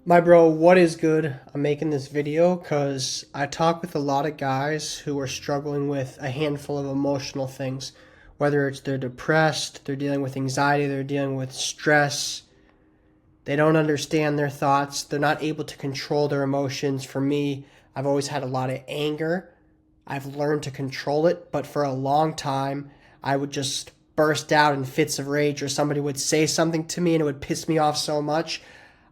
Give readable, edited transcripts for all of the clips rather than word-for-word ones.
My bro, what is good? I'm making this video because I talk with a lot of guys who are struggling with a handful of emotional things. Whether it's they're depressed, they're dealing with anxiety, they're dealing with stress, they don't understand their thoughts, they're not able to control their emotions. For me, I've always had a lot of anger. I've learned to control it, but for a long time, I would just burst out in fits of rage, or somebody would say something to me and it would piss me off so much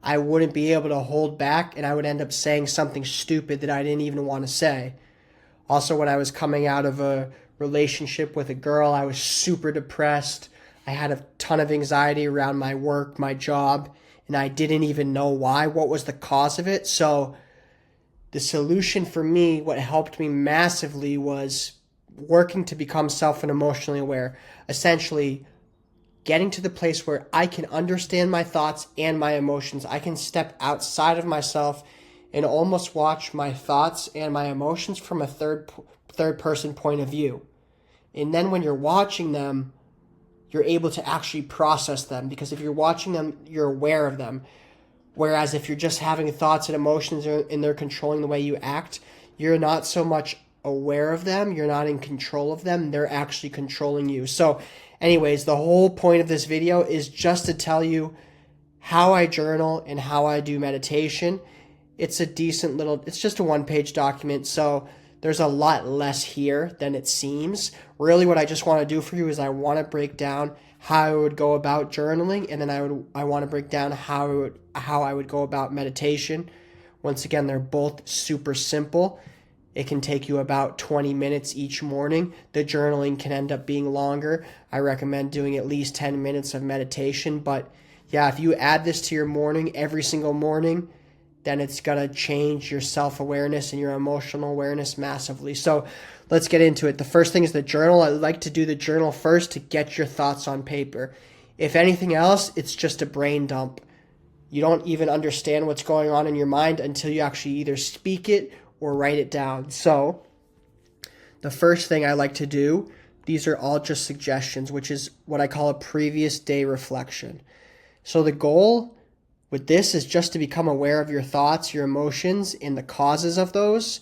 I wouldn't be able to hold back and I would end up saying something stupid that I didn't even want to say. Also, when I was coming out of a relationship with a girl, I was super depressed. I had a ton of anxiety around my work, my job, and I didn't even know why, what was the cause of it. So, the solution for me, what helped me massively, was working to become self and emotionally aware. Essentially, getting to the place where I can understand my thoughts and my emotions. I can step outside of myself and almost watch my thoughts and my emotions from a third person point of view. And then when you're watching them, you're able to actually process them, because if you're watching them, you're aware of them. Whereas if you're just having thoughts and emotions and they're controlling the way you act, you're not so much aware of them, you're not in control of them, they're actually controlling you. So anyways, the whole point of this video is just to tell you how I journal and how I do meditation. It's it's just a one-page document, so there's a lot less here than it seems. Really what I just want to do for you is I want to break down how I would go about journaling, and then I want to break down how I would go about meditation. Once again, they're both super simple. It can take you about 20 minutes each morning. The journaling can end up being longer. I recommend doing at least 10 minutes of meditation. But yeah, if you add this to your morning every single morning, then it's going to change your self-awareness and your emotional awareness massively. So let's get into it. The first thing is the journal. I like to do the journal first to get your thoughts on paper. If anything else, it's just a brain dump. You don't even understand what's going on in your mind until you actually either speak it or write it down. So the first thing I like to do, these are all just suggestions, which is what I call a previous day reflection. So the goal with this is just to become aware of your thoughts, your emotions, and the causes of those,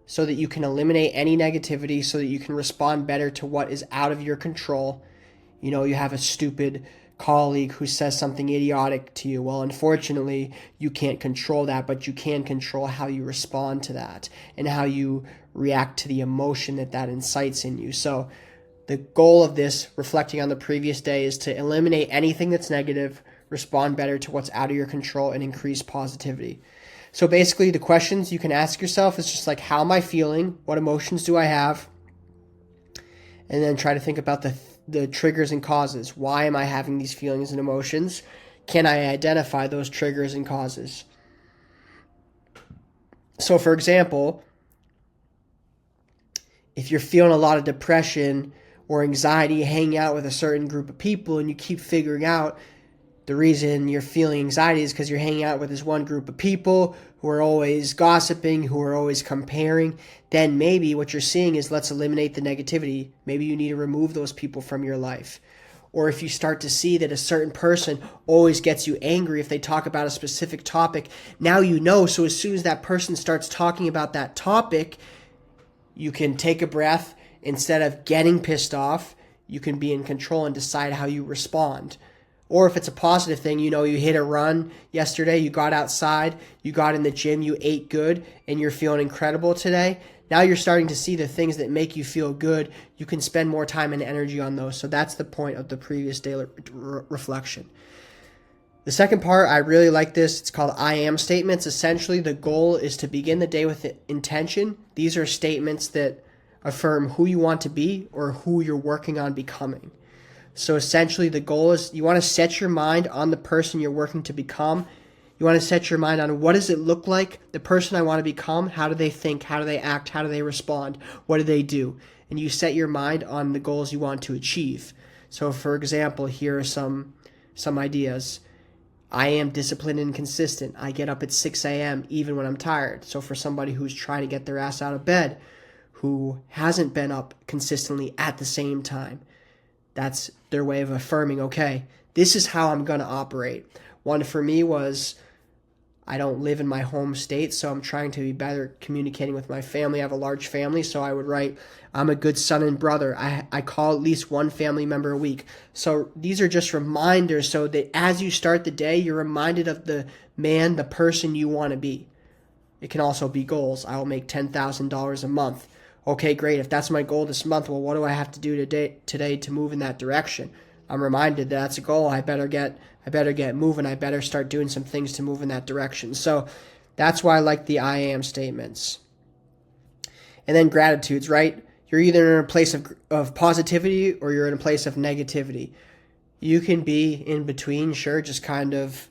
so that you can eliminate any negativity, so that you can respond better to what is out of your control. You know, you have a stupid colleague who says something idiotic to you. Well, unfortunately, you can't control that, but you can control how you respond to that and how you react to the emotion that that incites in you. So the goal of this, reflecting on the previous day, is to eliminate anything that's negative, respond better to what's out of your control, and increase positivity. So basically, the questions you can ask yourself is just like, how am I feeling? What emotions do I have? And then try to think about the triggers and causes. Why am I having these feelings and emotions? Can I identify those triggers and causes? So for example, if you're feeling a lot of depression or anxiety hanging out with a certain group of people, and you keep figuring out the reason you're feeling anxiety is because you're hanging out with this one group of people who are always gossiping, who are always comparing, then maybe what you're seeing is, let's eliminate the negativity. Maybe you need to remove those people from your life. Or if you start to see that a certain person always gets you angry if they talk about a specific topic, now you know. So as soon as that person starts talking about that topic, you can take a breath. Instead of getting pissed off, you can be in control and decide how you respond. Or if it's a positive thing, you know, you hit a run yesterday, you got outside, you got in the gym, you ate good, and you're feeling incredible today. Now you're starting to see the things that make you feel good. You can spend more time and energy on those. So that's the point of the previous day reflection. The second part, I really like this. It's called I am statements. Essentially, the goal is to begin the day with intention. These are statements that affirm who you want to be or who you're working on becoming. So essentially the goal is, you want to set your mind on the person you're working to become. You want to set your mind on, what does it look like, the person I want to become? How do they think? How do they act? How do they respond? What do they do? And you set your mind on the goals you want to achieve. So for example, here are some ideas. I am disciplined and consistent. I get up at 6 a.m. even when I'm tired. So for somebody who's trying to get their ass out of bed, who hasn't been up consistently at the same time, that's their way of affirming, okay, this is how I'm going to operate. One for me was, I don't live in my home state, so I'm trying to be better communicating with my family. I have a large family, so I would write, I'm a good son and brother. I call at least one family member a week. So these are just reminders so that as you start the day, you're reminded of the man, the person you want to be. It can also be goals. I will make $10,000 a month. Okay, great. If that's my goal this month, well, what do I have to do today to move in that direction? I'm reminded that that's a goal. I better get moving. I better start doing some things to move in that direction. So that's why I like the I am statements. And then gratitudes, right? You're either in a place of positivity or you're in a place of negativity. You can be in between, sure, just kind of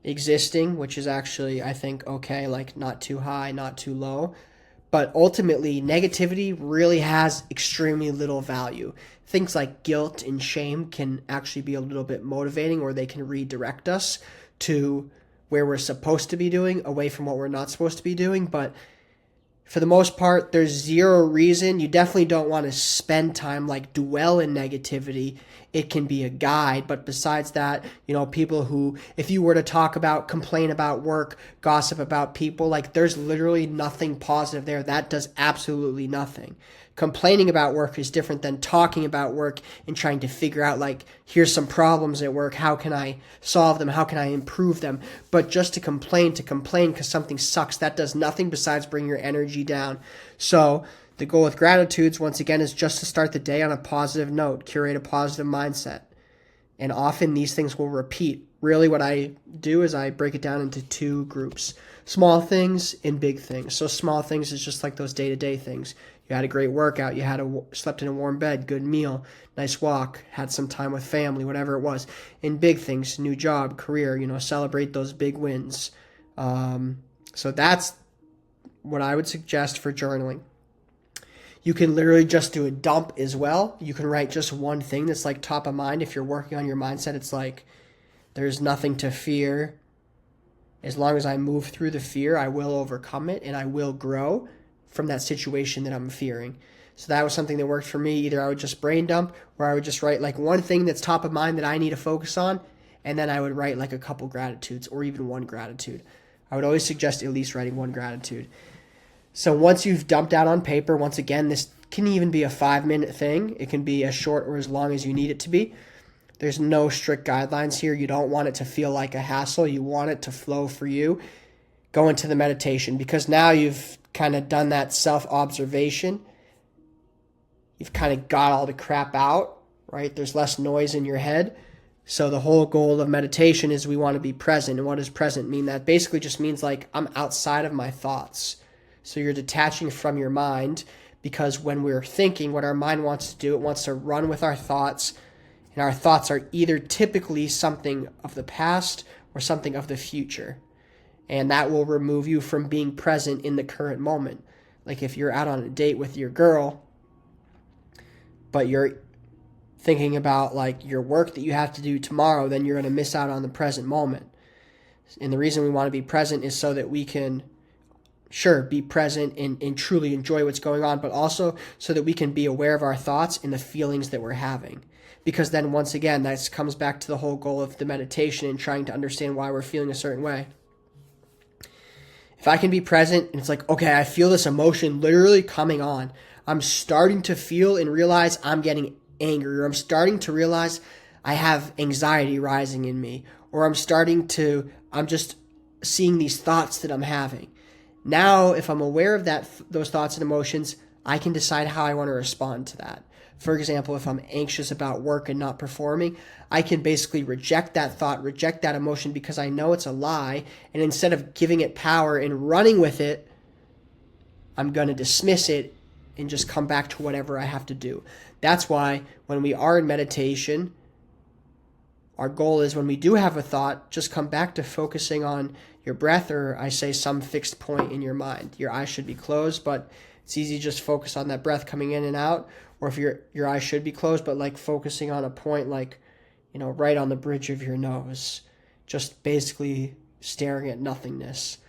existing, which is actually, I think, okay, like not too high, not too low. But ultimately, negativity really has extremely little value. Things like guilt and shame can actually be a little bit motivating, or they can redirect us to where we're supposed to be doing, away from what we're not supposed to be doing. But for the most part, there's zero reason. You definitely don't want to spend time like dwell in negativity. It can be a guide, but besides that, people who, if you were to complain about work, gossip about people, like there's literally nothing positive there. That does absolutely nothing. Complaining about work is different than talking about work and trying to figure out, like, here's some problems at work. How can I solve them? How can I improve them? But just to complain because something sucks, that does nothing besides bring your energy down. So the goal with gratitudes, once again, is just to start the day on a positive note, curate a positive mindset. And often these things will repeat. Really what I do is I break it down into two groups, small things and big things. So small things is just like those day-to-day things. You had a great workout, you slept in a warm bed, good meal, nice walk, had some time with family, whatever it was. And big things, new job, career, celebrate those big wins. So that's what I would suggest for journaling. You can literally just do a dump as well. You can write just one thing that's like top of mind. If you're working on your mindset, it's like, there's nothing to fear. As long as I move through the fear, I will overcome it and I will grow from that situation that I'm fearing. So that was something that worked for me. Either I would just brain dump or I would just write like one thing that's top of mind that I need to focus on. And then I would write like a couple gratitudes or even one gratitude. I would always suggest at least writing one gratitude. So once you've dumped out on paper, once again, this can even be a 5-minute thing. It can be as short or as long as you need it to be. There's no strict guidelines here. You don't want it to feel like a hassle. You want it to flow for you. Go into the meditation because now you've kind of done that self-observation. You've kind of got all the crap out, right? There's less noise in your head. So the whole goal of meditation is we want to be present. And what does present mean? That basically just means like I'm outside of my thoughts. So you're detaching from your mind because when we're thinking, what our mind wants to do, it wants to run with our thoughts. And our thoughts are either typically something of the past or something of the future. And that will remove you from being present in the current moment. Like if you're out on a date with your girl, but you're thinking about like your work that you have to do tomorrow, then you're going to miss out on the present moment. And the reason we want to be present is so that we can, sure, be present and truly enjoy what's going on, but also so that we can be aware of our thoughts and the feelings that we're having. Because then once again, that comes back to the whole goal of the meditation and trying to understand why we're feeling a certain way. If I can be present and it's like, okay, I feel this emotion literally coming on. I'm starting to feel and realize I'm getting angry, or I'm starting to realize I have anxiety rising in me, or I'm just seeing these thoughts that I'm having. Now, if I'm aware of those thoughts and emotions, I can decide how I want to respond to that. For example, if I'm anxious about work and not performing, I can basically reject that thought, reject that emotion because I know it's a lie. And instead of giving it power and running with it, I'm going to dismiss it and just come back to whatever I have to do. That's why when we are in meditation, our goal is when we do have a thought, just come back to focusing on your breath, or I say some fixed point in your mind. Your eyes should be closed, but it's easy to just focus on that breath coming in and out. Or if your eyes should be closed, but like focusing on a point like, right on the bridge of your nose, just basically staring at nothingness.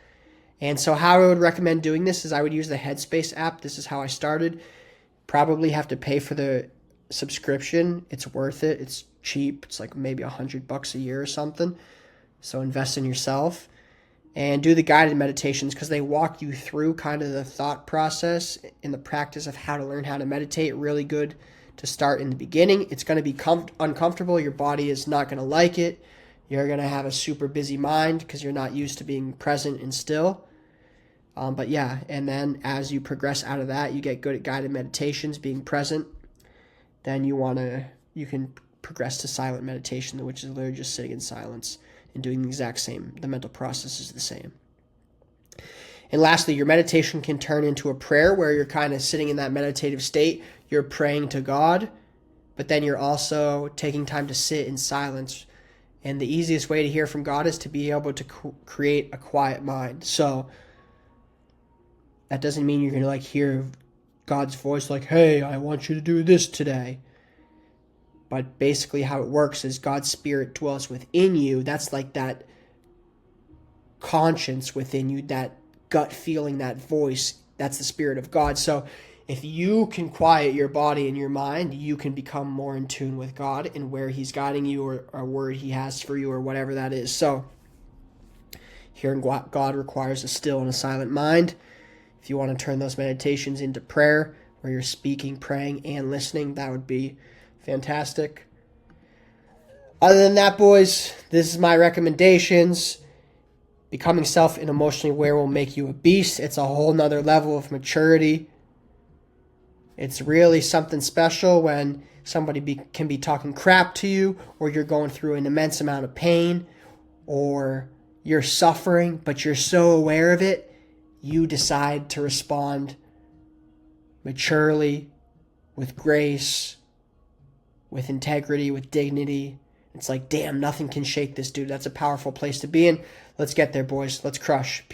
And so how I would recommend doing this is I would use the Headspace app. This is how I started. Probably have to pay for the subscription. It's worth it. It's cheap. It's like maybe $100 a year or something. So invest in yourself. and do the guided meditations, because they walk you through kind of the thought process and the practice of how to learn how to meditate. Really good to start in the beginning. It's going to be uncomfortable. Your body is not going to like it. You're going to have a super busy mind because you're not used to being present and still. But yeah, and then as you progress out of that, you get good at guided meditations, being present. Then you can progress to silent meditation, which is literally just sitting in silence and doing the exact same. The mental process is the same. And lastly, your meditation can turn into a prayer where you're kind of sitting in that meditative state. You're praying to God, but then you're also taking time to sit in silence. And the easiest way to hear from God is to be able to create a quiet mind. So that doesn't mean you're going to like hear God's voice like, hey, I want you to do this today. But basically how it works is God's Spirit dwells within you. That's like that conscience within you, that gut feeling, that voice. That's the Spirit of God. So if you can quiet your body and your mind, you can become more in tune with God and where He's guiding you, or a word He has for you, or whatever that is. So hearing God requires a still and a silent mind. If you want to turn those meditations into prayer, where you're speaking, praying, and listening, that would be fantastic. Other than that, boys, this is my recommendations. Becoming self and emotionally aware will make you a beast. It's a whole nother level of maturity. It's really something special when somebody can be talking crap to you, or you're going through an immense amount of pain, or you're suffering, but you're so aware of it, you decide to respond maturely, with grace, with integrity, with dignity. It's like, damn, nothing can shake this dude. That's a powerful place to be in. Let's get there, boys. Let's crush. Peace.